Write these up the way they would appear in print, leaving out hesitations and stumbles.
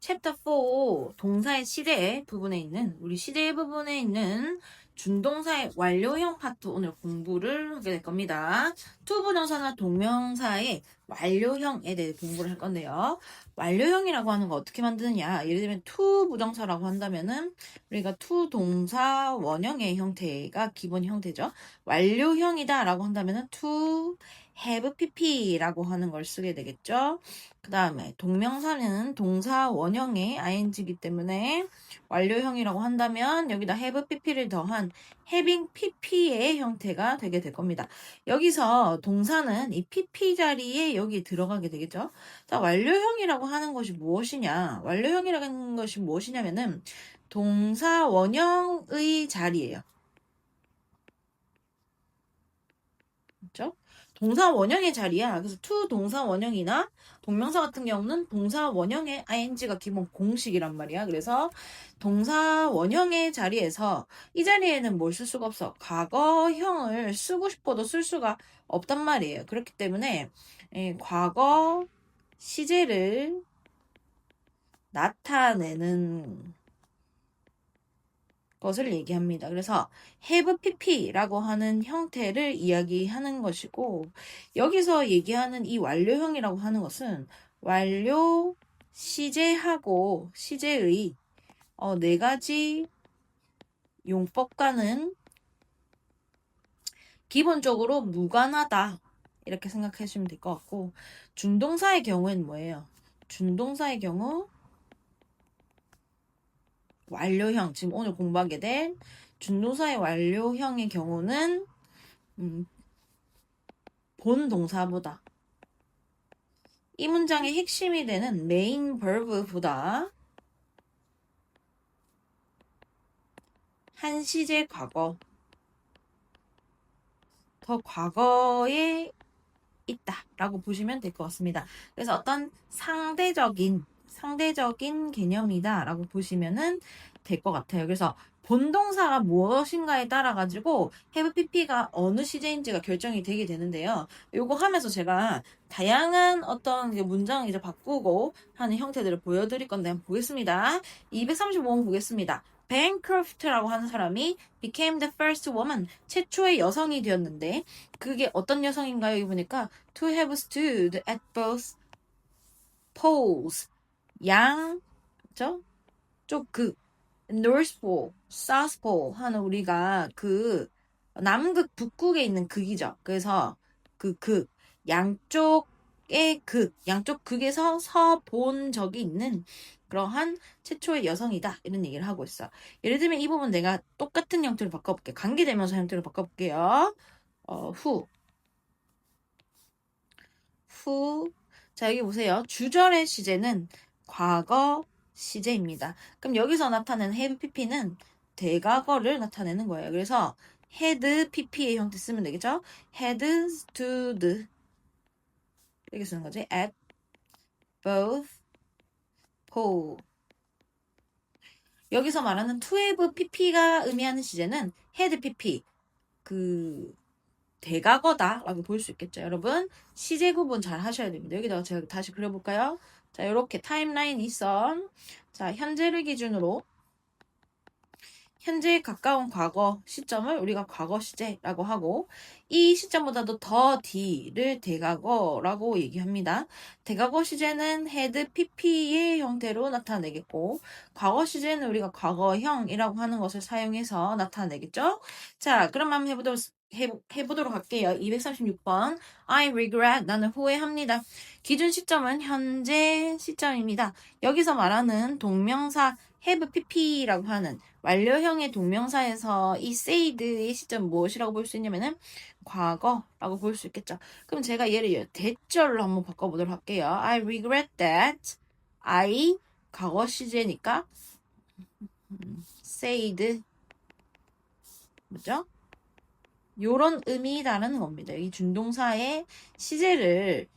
챕터 4 동사의 시제 부분에 있는 우리 시제 부분에 있는 준동사의 완료형 파트 오늘 공부를 하게 될 겁니다. 투부정사나 동명사의 완료형에 대해 공부를 할 건데요. 완료형이라고 하는 거 어떻게 만드느냐? 예를 들면 투부정사라고 한다면은 우리가 투동사 원형의 형태가 기본 형태죠. 완료형이다라고 한다면은 to have pp라고 하는 걸 쓰게 되겠죠. 그 다음에 동명사는 동사 원형의 ing이기 때문에 완료형이라고 한다면 여기다 have pp를 더한 having pp의 형태가 되게 될 겁니다. 여기서 동사는 이 pp 자리에 여기 들어가게 되겠죠. 자, 완료형이라고 하는 것이 무엇이냐? 완료형이라고 하는 것이 무엇이냐면은 동사 원형의 자리예요. 그렇죠? 동사 원형의 자리야. 그래서 to 동사 원형이나 동명사 같은 경우는 동사 원형의 ing가 기본 공식이란 말이야. 그래서 동사 원형의 자리에서 이 자리에는 뭘 쓸 수가 없어. 과거형을 쓰고 싶어도 쓸 수가 없단 말이에요. 그렇기 때문에 과거 시제를 나타내는 것을 얘기합니다. 그래서 have pp라고 하는 형태를 이야기하는 것이고 여기서 얘기하는 이 완료형이라고 하는 것은 완료 시제하고 시제의 네 가지 용법과는 기본적으로 무관하다 이렇게 생각하시면 될 것 같고 준동사의 경우에는 뭐예요? 준동사의 경우 완료형, 지금 오늘 공부하게 될 준동사의 완료형의 경우는 본 동사보다 이 문장의 핵심이 되는 메인 verb보다 한 시제 과거 더 과거에 있다라고 보시면 될 것 같습니다. 그래서 어떤 상대적인 개념이다라고 보시면은 될 것 같아요. 그래서 본동사가 무엇인가에 따라 가지고 have pp가 어느 시제인지가 결정이 되게 되는데요. 요거 하면서 제가 다양한 어떤 문장을 이제 바꾸고 하는 형태들을 보여드릴 건데 한번 보겠습니다. 235번 보겠습니다. Bancroft라고 하는 사람이 became the first woman, 최초의 여성이 되었는데 그게 어떤 여성인가요? 여기 보니까 to have stood at both poles, 그죠? 쪽극, North Pole, South Pole 하는 우리가 그 남극, 북극에 있는 극이죠. 그래서 그 극, 양쪽의 극, 양쪽 극에서 서본 적이 있는 그러한 최초의 여성이다. 이런 얘기를 하고 있어. 예를 들면 이 부분 내가 똑같은 형태로 바꿔볼게요. 관계대명사 형태로 바꿔볼게요. 후. 자, 여기 보세요. 주절의 시제는 과거 시제입니다. 그럼 여기서 나타내는 have pp는 대과거를 나타내는 거예요. 그래서 had pp의 형태 쓰면 되겠죠? had stood 이렇게 쓰는 거지. at both pole. 여기서 말하는 to have pp가 의미하는 시제는 had pp 그 대과거다라고 볼 수 있겠죠. 여러분 시제 구분 잘 하셔야 됩니다. 여기다가 제가 다시 그려볼까요? 자, 이렇게 타임라인이 있어. 자, 현재를 기준으로 현재에 가까운 과거 시점을 우리가 과거 시제라고 하고 이 시점보다도 더 뒤를 대과거라고 얘기합니다. 대과거 시제는 had pp의 형태로 나타내겠고 과거 시제는 우리가 과거형이라고 하는 것을 사용해서 나타내겠죠. 자, 그럼 한번 해보도록 할게요. 236번 I regret 나는 후회합니다. 기준 시점은 현재 시점입니다. 여기서 말하는 동명사 have pp라고 하는 완료형의 동명사에서 이 said의 시점 무엇이라고 볼 수 있냐면은 과거라고 볼 수 있겠죠. 그럼 제가 얘를 대절로 한번 바꿔보도록 할게요. I regret that I 과거 시제니까 said 뭐죠? 요런 의미라는 겁니다. 이 준동사의 시제를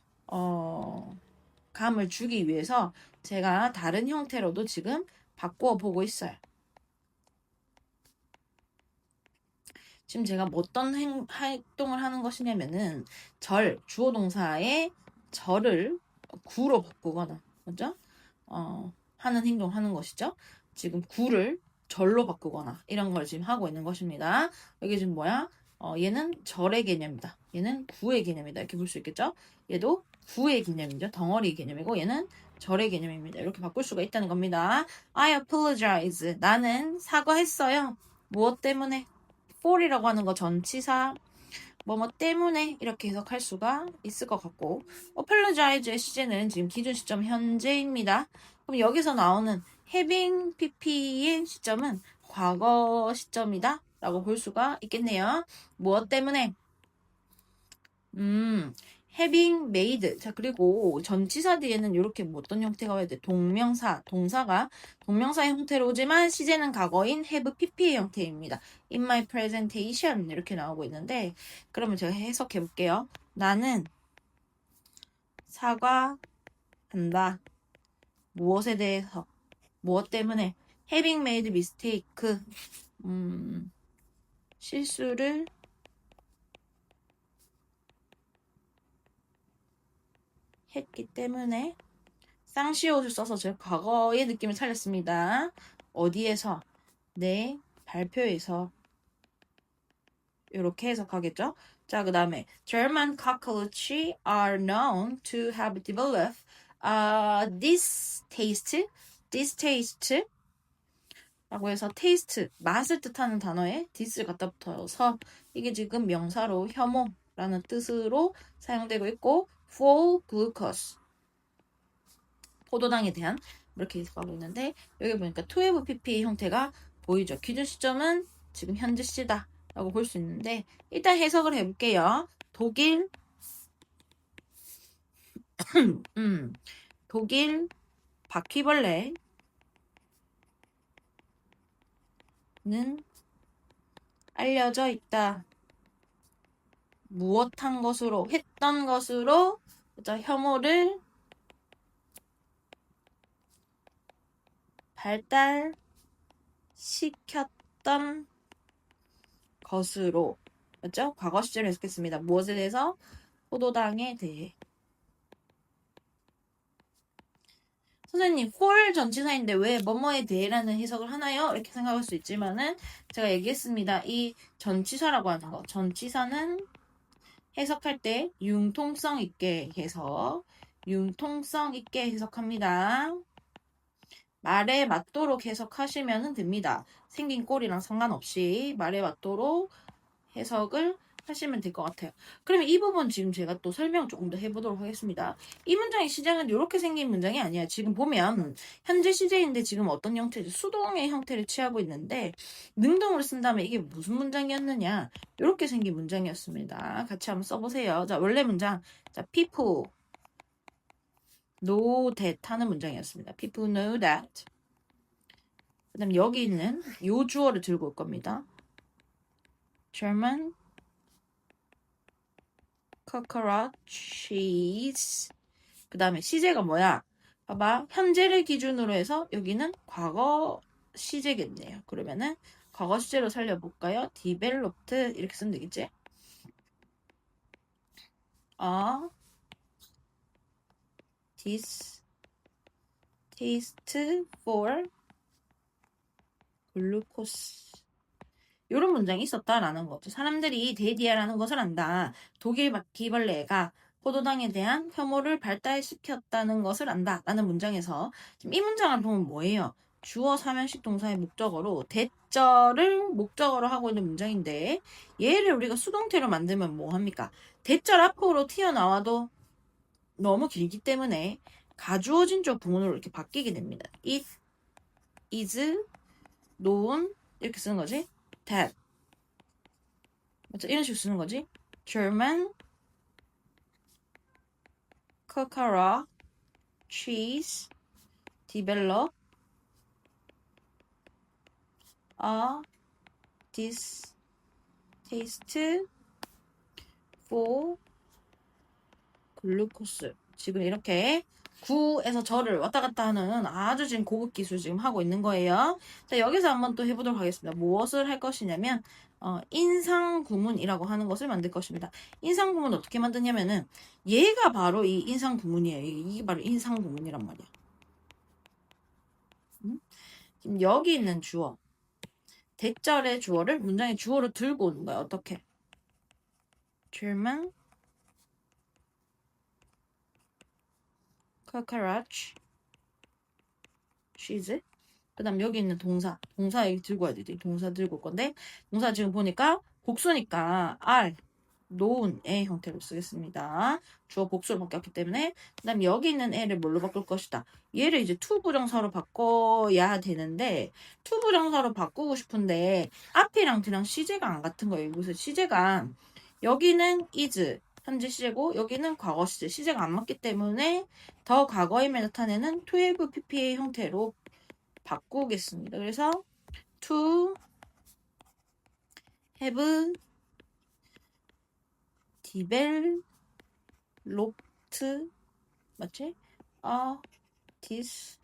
감을 주기 위해서 제가 다른 형태로도 지금 바꾸어 보고 있어요. 지금 제가 어떤 활동을 하는 것이냐면은 주어 동사의 절을 구로 바꾸거나, 그죠? 하는 행동을 하는 것이죠. 지금 구를 절로 바꾸거나 이런 걸 지금 하고 있는 것입니다. 여기 지금 뭐야? 얘는 절의 개념이다. 얘는 구의 개념이다. 이렇게 볼 수 있겠죠? 얘도 구의 개념이죠. 덩어리 개념이고 얘는 절의 개념입니다. 이렇게 바꿀 수가 있다는 겁니다. I apologize. 나는 사과했어요. 무엇 때문에? for이라고 하는 거 전치사 뭐뭐 때문에 이렇게 해석할 수가 있을 것 같고 apologize의 시제는 지금 기준 시점 현재입니다. 그럼 여기서 나오는 having pp의 시점은 과거 시점이다 라고 볼 수가 있겠네요. 무엇 때문에? having made. 자, 그리고 전치사 뒤에는 이렇게 뭐 어떤 형태가 와야 돼? 동명사, 동사가 동명사의 형태로 오지만 시제는 과거인 have pp의 형태입니다. In my presentation 이렇게 나오고 있는데 그러면 제가 해석해 볼게요. 나는 사과한다. 무엇에 대해서? 무엇 때문에? having made mistake. 실수를 했기 때문에 쌍시옷을 써서 제가 과거의 느낌을 살렸습니다. 어디에서? 내 발표에서 이렇게 해석하겠죠? 자, 그 다음에 German cockroach are known to have developed distaste 라고 해서 taste, 맛을 뜻하는 단어에 this를 갖다 붙어서 이게 지금 명사로 혐오라는 뜻으로 사용되고 있고 for glucose 포도당에 대한 이렇게 해석하고 있는데 여기 보니까 12pp의 형태가 보이죠. 기준 시점은 지금 현재 시다 라고 볼 수 있는데 일단 해석을 해볼게요. 독일 바퀴벌레는 알려져 있다. 무엇한 것으로 했던 것으로 혐오를 발달시켰던 것으로 맞죠? 과거 시제를 해석했습니다. 무엇에 대해서? 포도당에 대해. 선생님, for 전치사인데 왜 뭐뭐에 대해라는 해석을 하나요? 이렇게 생각할 수 있지만은 제가 얘기했습니다. 이 전치사라고 하는 거. 전치사는 해석할 때 융통성 있게 해석합니다. 말에 맞도록 해석하시면 됩니다. 생긴 꼴이랑 상관없이 말에 맞도록 해석을 하시면 될 것 같아요. 그러면 이 부분 지금 제가 또 설명 조금 더 해보도록 하겠습니다. 이 문장의 시작은 이렇게 생긴 문장이 아니에요. 지금 보면 현재 시제인데 지금 어떤 형태죠? 수동의 형태를 취하고 있는데 능동으로 쓴다면 이게 무슨 문장이었느냐? 이렇게 생긴 문장이었습니다. 같이 한번 써보세요. 자, 원래 문장. 자, people know that 하는 문장이었습니다. People know that. 그 다음 여기 있는 요 주어를 들고 올 겁니다. German cockroaches. 그 다음에 시제가 뭐야? 봐봐. 현재를 기준으로 해서 여기는 과거 시제겠네요. 그러면은 과거 시제로 살려볼까요? developed 이렇게 쓰면 되겠지? distaste for glucose. 이런 문장이 있었다라는 거죠. 사람들이 데디아라는 것을 안다. 독일 바퀴벌레가 포도당에 대한 혐오를 발달시켰다는 것을 안다. 라는 문장에서 지금 이 문장을 보면 뭐예요? 주어 사면식 동사의 목적어로 대절을 목적어로 하고 있는 문장인데 얘를 우리가 수동태로 만들면 뭐 합니까? 대절 앞으로 튀어나와도 너무 길기 때문에 가주어진 쪽 부분으로 이렇게 바뀌게 됩니다. It is known 이렇게 쓰는 거지. that 맞죠? 이런 식으로 쓰는 거지. German cockroaches develop a distaste for glucose. 지금 이렇게 구에서 절을 왔다 갔다 하는 아주 지금 고급 기술 지금 하고 있는 거예요. 자, 여기서 한번 또 해보도록 하겠습니다. 무엇을 할 것이냐면 인상구문이라고 하는 것을 만들 것입니다. 인상구문 어떻게 만드냐면은 얘가 바로 이 인상구문이에요. 이게 바로 인상구문이란 말이야. 지금 여기 있는 주어, 대절의 주어를 문장의 주어로 들고 오는 거야. 어떻게? German cockroach cheese. 그 다음 여기 있는 동사 여기 들고 와야 돼. 동사 들고 올 건데 동사 지금 보니까 복수니까 are known의 형태로 쓰겠습니다. 주어 복수로 바뀌었기 때문에 그 다음 여기 있는 애를 뭘로 바꿀 것이다. 얘를 이제 to 부정사로 바꿔야 되는데 to 부정사로 바꾸고 싶은데 앞이랑 뒤랑 시제가 안 같은 거예요. 그래서 시제가 여기는 is 현재 시제고 여기는 과거 시제 시제가 안 맞기 때문에 더 과거임을 나타내는 to have pp의 형태로 바꾸겠습니다. 그래서 to have developed 맞지? distaste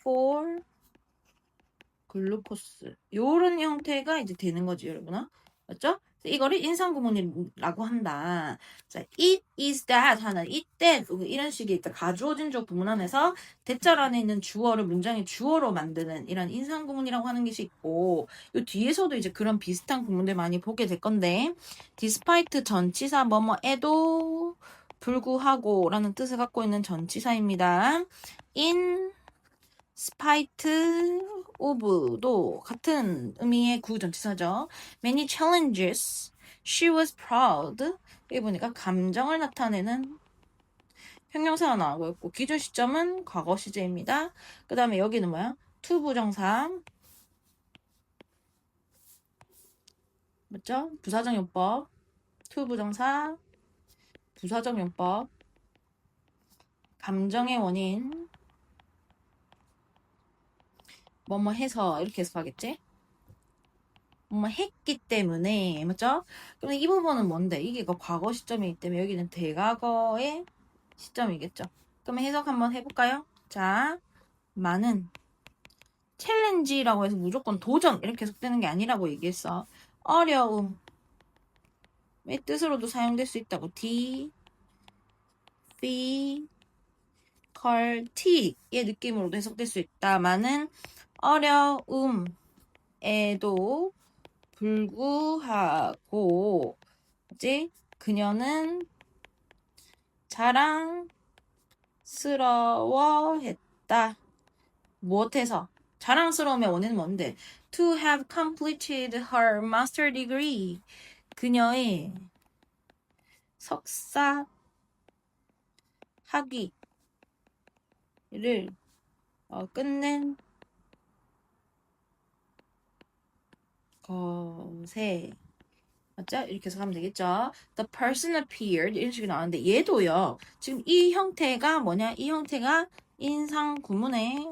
for 글루코스 요런 형태가 이제 되는 거지 여러분아 맞죠? 이거를 인상구문이라고 한다. 자, it is that 하나, it that 이런 식의 가주어진 적 부문 안에서 대절 안에 있는 주어를 문장의 주어로 만드는 이런 인상구문이라고 하는 것이 있고 요 뒤에서도 이제 그런 비슷한 구문들 많이 보게 될 건데 despite 전치사 뭐뭐에도 불구하고 라는 뜻을 갖고 있는 전치사입니다. in spite of도 같은 의미의 구전치사죠. Many challenges. She was proud. 여기 보니까 감정을 나타내는 형용사가 나오고 있고 기준 시점은 과거 시제입니다. 그 다음에 여기는 뭐야? to 부정사. 맞죠? 부사적 용법. to 부정사. 부사적 용법. 감정의 원인. 뭐뭐 해서 이렇게 해석하겠지? 뭐뭐 했기 때문에 맞죠? 그럼 이 부분은 뭔데? 이게 과거 시점이기 때문에 여기는 대과거의 시점이겠죠. 그럼 해석 한번 해볼까요? 자, 많은 챌린지라고 해서 무조건 도전 이렇게 해석되는 게 아니라고 얘기했어. 어려움의 뜻으로도 사용될 수 있다고. difficulty의 느낌으로도 해석될 수 있다. 많은 어려움에도 불구하고 이제 그녀는 자랑스러워했다. 무엇해서? 자랑스러움의 원인은 뭔데? To have completed her master degree. 그녀의 석사 학위를 끝낸 것에 맞죠? 이렇게 해서 하면 되겠죠? The person appeared 이런 식이 나왔는데 얘도요. 지금 이 형태가 뭐냐? 이 형태가 인상 구문의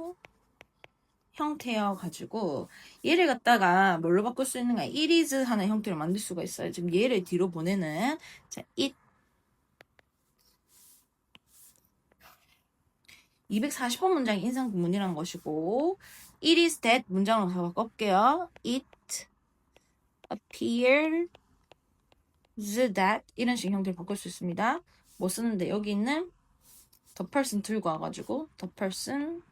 형태여가지고 얘를 갖다가 뭘로 바꿀 수 있는가? it is 하는 형태로 만들 수가 있어요. 지금 얘를 뒤로 보내는 자, it 240번 문장이 인상 구문이란 것이고 it is that 문장으로 바꿔볼게요. it appears that 이런 식 형태로 바꿀 수 있습니다. 뭐 쓰는데 여기 있는 the person 들고 와가지고 the person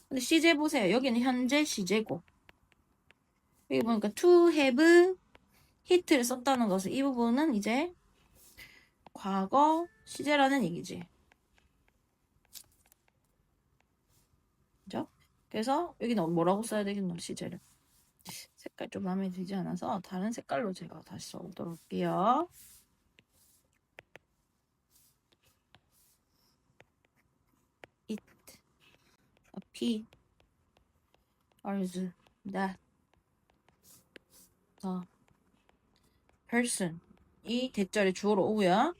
근데 시제 보세요. 여기는 현재 시제고 여기 보니까 to have hit를 썼다는 것은 이 부분은 이제 과거 시제라는 얘기지. 그죠? 그래서 여기는 뭐라고 써야 되겠노 시제를. 색깔 좀 마음에 들지 않아서 다른 색깔로 제가 다시 써보도록 할게요. It appears that the person 이 대절의 주어로 오고요.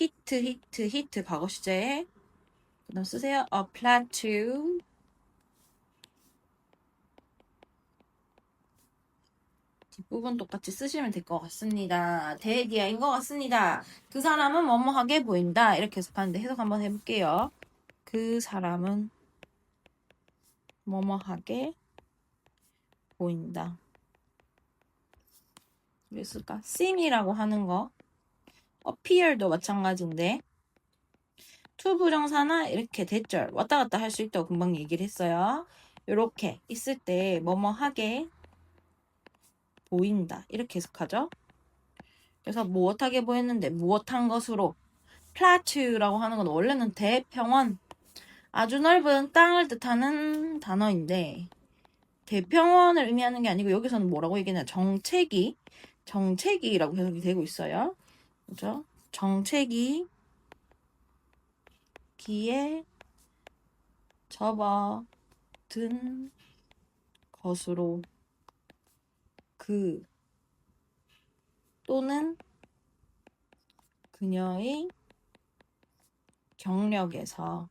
hit 과거 시제 그 다음 쓰세요. apply to 뒷부분 똑같이 쓰시면 될 것 같습니다. 대디아인 것 같습니다. 그 사람은 뭐뭐하게 보인다. 이렇게 해석하는데 해석 한번 해볼게요. 그 사람은 뭐뭐하게 보인다. 그랬을까? seem이라고 하는 거 appear도 마찬가지인데 to 부정사나 이렇게 대절 왔다 갔다 할 수 있다고 금방 얘기를 했어요. 이렇게 있을 때 뭐뭐 하게 보인다. 이렇게 해석하죠. 그래서 무엇하게 보였는데 무엇한 것으로 플라츠라고 하는 건 원래는 대평원 아주 넓은 땅을 뜻하는 단어인데 대평원을 의미하는 게 아니고 여기서는 뭐라고 얘기하냐 정체기라고 해석이 되고 있어요. 그죠? 정체기 기에 접어든 것으로 그 또는 그녀의 경력에서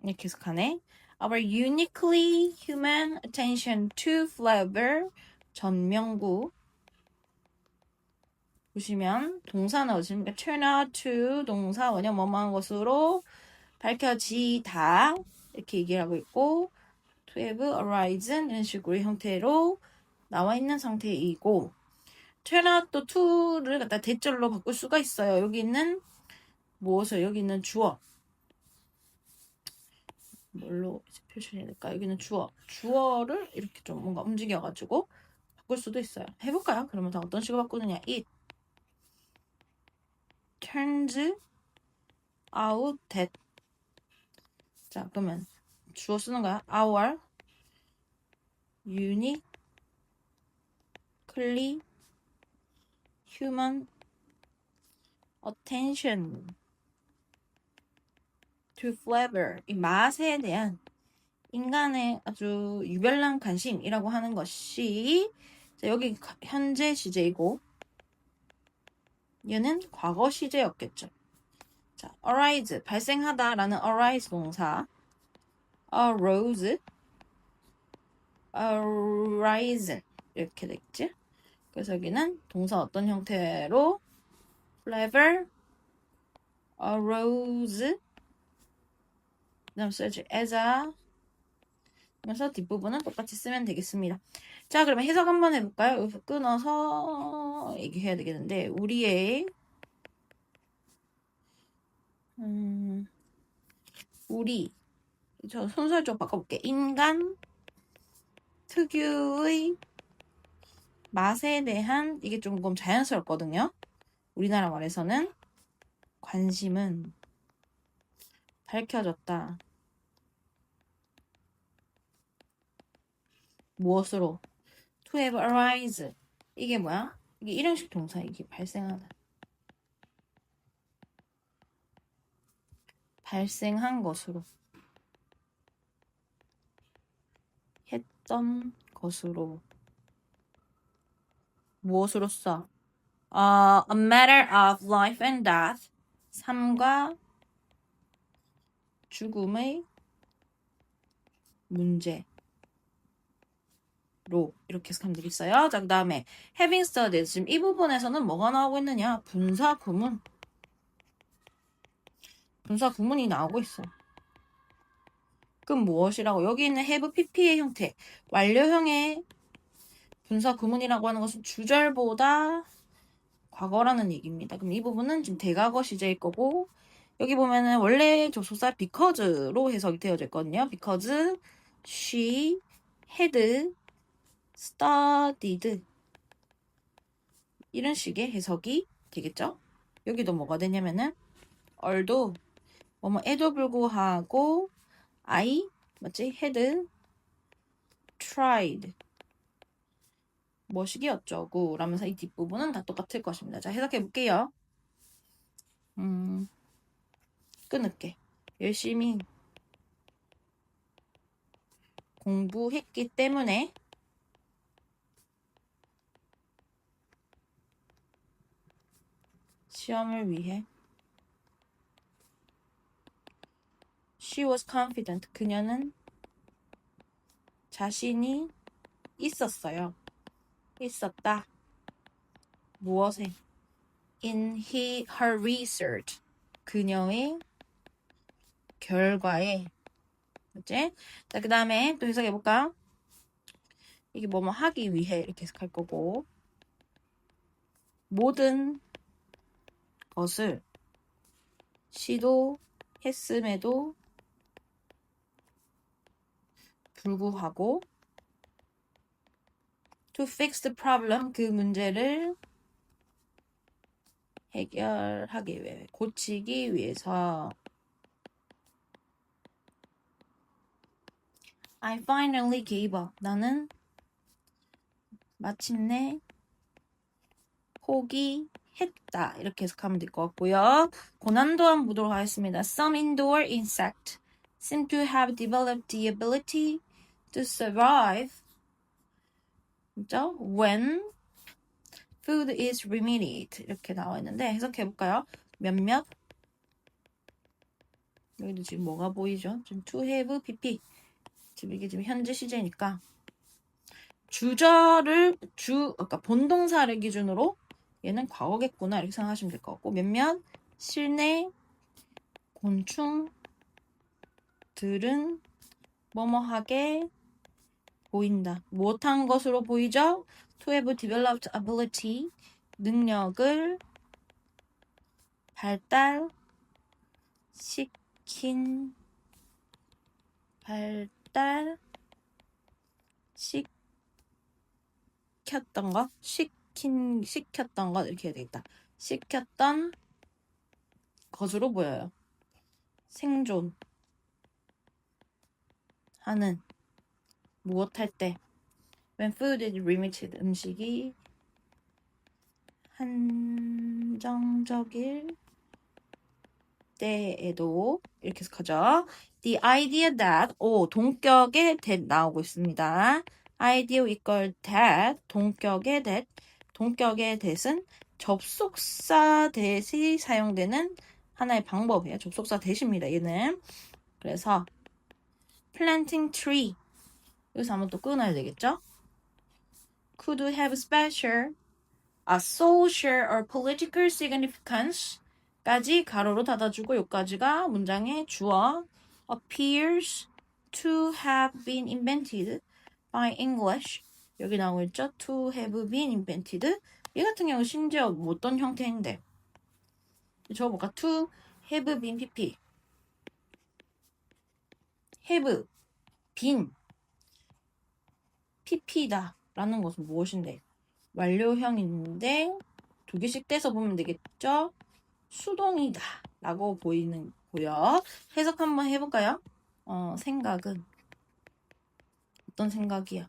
이렇게 해석하네. Our uniquely human attention to flavor 전명구 보시면 동사 넣으시니까 turn out to 동사 원형 뭐뭐한 것으로 밝혀지다 이렇게 얘기를 하고 있고 to have arisen 이런 식으로 형태로 나와 있는 상태이고 turn out 또 to를 갖다 대절로 바꿀 수가 있어요. 여기 있는 무엇을 여기 있는 주어 뭘로 이제 표현해야 될까? 여기는 주어를 이렇게 좀 뭔가 움직여가지고 바꿀 수도 있어요. 해볼까요? 그러면 다 어떤 식으로 바꾸느냐? It turns out that 자 그러면 주어 쓰는 거야. Our uniquely human attention to flavor 이 맛에 대한 인간의 아주 유별난 관심이라고 하는 것이 자, 여기 현재 시제이고 얘는 과거 시제였겠죠. 자, arise 발생하다라는 arise 동사 arose arisen 이렇게 됐지. 그래서 여기는 동사 어떤 형태로 flavor arose 그다음 써야지 as a 그래서 뒷부분은 똑같이 쓰면 되겠습니다. 자, 그러면 해석 한번 해볼까요? 여기서 끊어서 얘기해야 되겠는데 우리의 우리 저 순서를 좀 바꿔볼게. 인간 특유의 맛에 대한 이게 조금 자연스럽거든요. 우리나라 말에서는 관심은 밝혀졌다. 무엇으로? To have arise. 이게 뭐야? 이게 일형식 동사 이게 발생하다. 발생한 것으로. 했던 것으로. 무엇으로써? A matter of life and death. 삶과 죽음의 문제로 이렇게 해석하면 되겠어요. 자, 그 다음에 having studied 지금 이 부분에서는 뭐가 나오고 있느냐? 분사 구문 이 나오고 있어. 그럼 무엇이라고? 여기 있는 have pp의 형태 완료형의 분사 구문이라고 하는 것은 주절보다 과거라는 얘기입니다. 그럼 이 부분은 지금 대과거 시제일 거고 여기 보면은 원래 조소사 because로 해석이 되어져 있거든요. because she had studied 이런 식의 해석이 되겠죠. 여기도 뭐가 되냐면은 although 뭐뭐에도 불구하고 I 맞지? had tried 뭐시기 어쩌고 라면서 이 뒷부분은 다 똑같을 것입니다. 자, 해석해 볼게요. 끊을게. 열심히 공부했기 때문에 시험을 위해 She was confident. 그녀는 자신이 있었어요. 있었다. 무엇에? In her research. 그녀의 결과에. 그치? 자, 그 다음에 또 해석해볼까? 이게 뭐뭐 하기 위해 이렇게 해석할 거고 모든 것을 시도했음에도 불구하고 to fix the problem 그 문제를 해결하기 위해 고치기 위해서 I finally gave up 나는 마침내 포기했다 이렇게 해석하면 될 것 같고요. 고난도 한번 보도록 하겠습니다. Some indoor insects seem to have developed the ability to survive 그죠? when food is limited 이렇게 나와 있는데 해석해 볼까요? 몇몇 여기도 지금 뭐가 보이죠? 지금 to have pp 지금 이게 지금 현재 시제니까 그러니까 본동사를 기준으로 얘는 과거겠구나 이렇게 생각하시면 될 것 같고 몇몇 실내 곤충들은 뭐뭐하게 보인다. 못한 것으로 보이죠? To have developed ability 능력을 시켰던 것 이렇게 해야 되겠다. 시켰던 것으로 보여요. 생존하는 무엇할 때 when food is limited 음식이 한정적일 때에도 이렇게 해석하죠. The idea that 동격의 that 나오고 있습니다. idea equal that 동격의 that은 접속사 that이 사용되는 하나의 방법이에요. 접속사 that입니다. 얘는 그래서 planting tree 여기서 한번 또 끊어야 되겠죠? Could have special, social or political significance 까지 가로로 닫아주고 여기까지가 문장의 주어 appears to have been invented by English 여기 나오고 있죠? to have been invented 얘 같은 경우 심지어 어떤 형태인데 적어볼까? to have been pp have been pp다 라는 것은 무엇인데 완료형인데 두 개씩 떼서 보면 되겠죠? 수동이다 라고 보이고요. 해석 한번 해볼까요? 생각은 어떤 생각이야?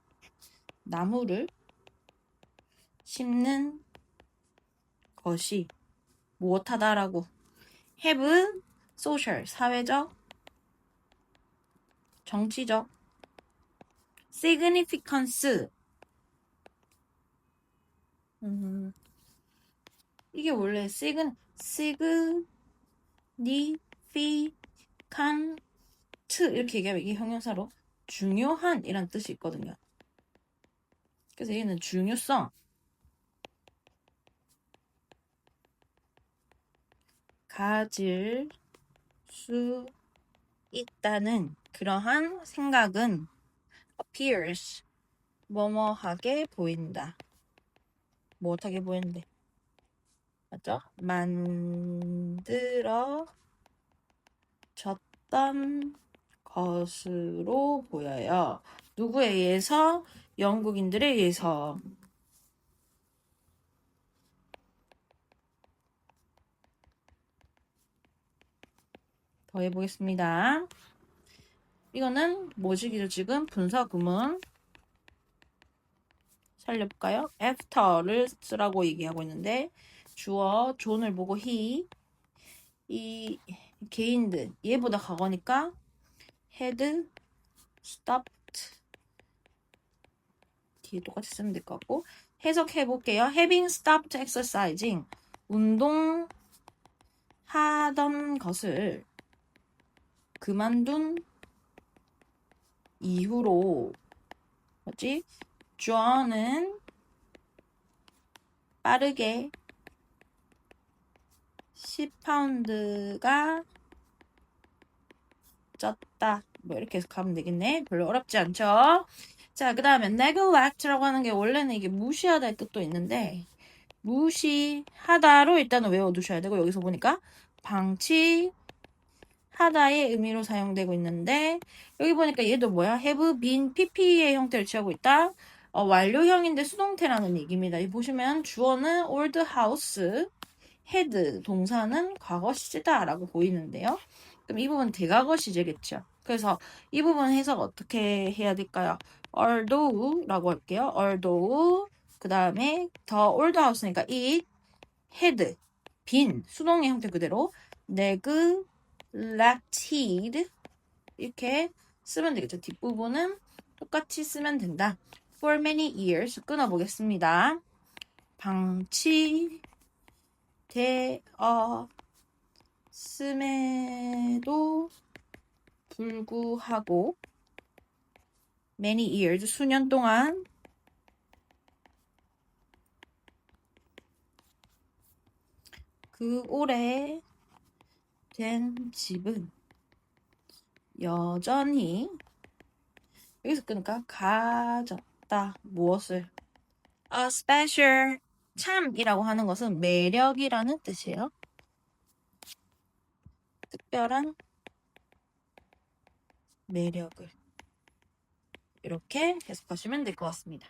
나무를 심는 것이 무엇하다라고 have social 사회적 정치적 significance 이게 원래 significant 이렇게 얘기하면 이게 형용사로 중요한 이란 뜻이 있거든요. 그래서 얘는 중요성 가질 수 있다는 그러한 생각은 appears 뭐뭐하게 보인다. 뭐하게 보이는데 맞죠? 만들어졌던 것으로 보여요. 누구에 의해서? 영국인들에 의해서. 더 해보겠습니다. 이거는 뭐시기죠? 지금 분사 구문 살려볼까요? after를 쓰라고 얘기하고 있는데 주어 존을 보고 he 이 개인들 얘보다 과거니까 had stopped 뒤에 똑같이 쓰면 될 것 같고 해석해 볼게요. having stopped exercising 운동하던 것을 그만둔 이후로 뭐지? John은 빠르게 10파운드가 쪘다. 뭐 이렇게 해석하면 되겠네. 별로 어렵지 않죠? 자, 그 다음에 neglect라고 하는 게 원래는 이게 무시하다의 뜻도 있는데 무시하다로 일단은 외워두셔야 되고, 여기서 보니까 방치하다의 의미로 사용되고 있는데, 여기 보니까 얘도 뭐야? have been pp의 형태를 취하고 있다. 완료형인데 수동태라는 얘기입니다. 이 보시면 주어는 old house, had 동사는 과거 시제다라고 보이는데요. 그럼 이 부분 대과거 시제겠죠. 그래서 이 부분 해석 어떻게 해야 될까요? although라고 할게요. although 그 다음에 the old house니까 it had been 수동의 형태 그대로 neglected 이렇게 쓰면 되겠죠. 뒷부분은 똑같이 쓰면 된다. For many years 끊어보겠습니다. 방치되었음에도 불구하고 many years 수년 동안 그 오래 된 집은 여전히 여기서 끊을까? 가졌다. 무엇을? A special 참이라고 하는 것은 매력이라는 뜻이에요. 특별한 매력을 이렇게 해석하시면 될 것 같습니다.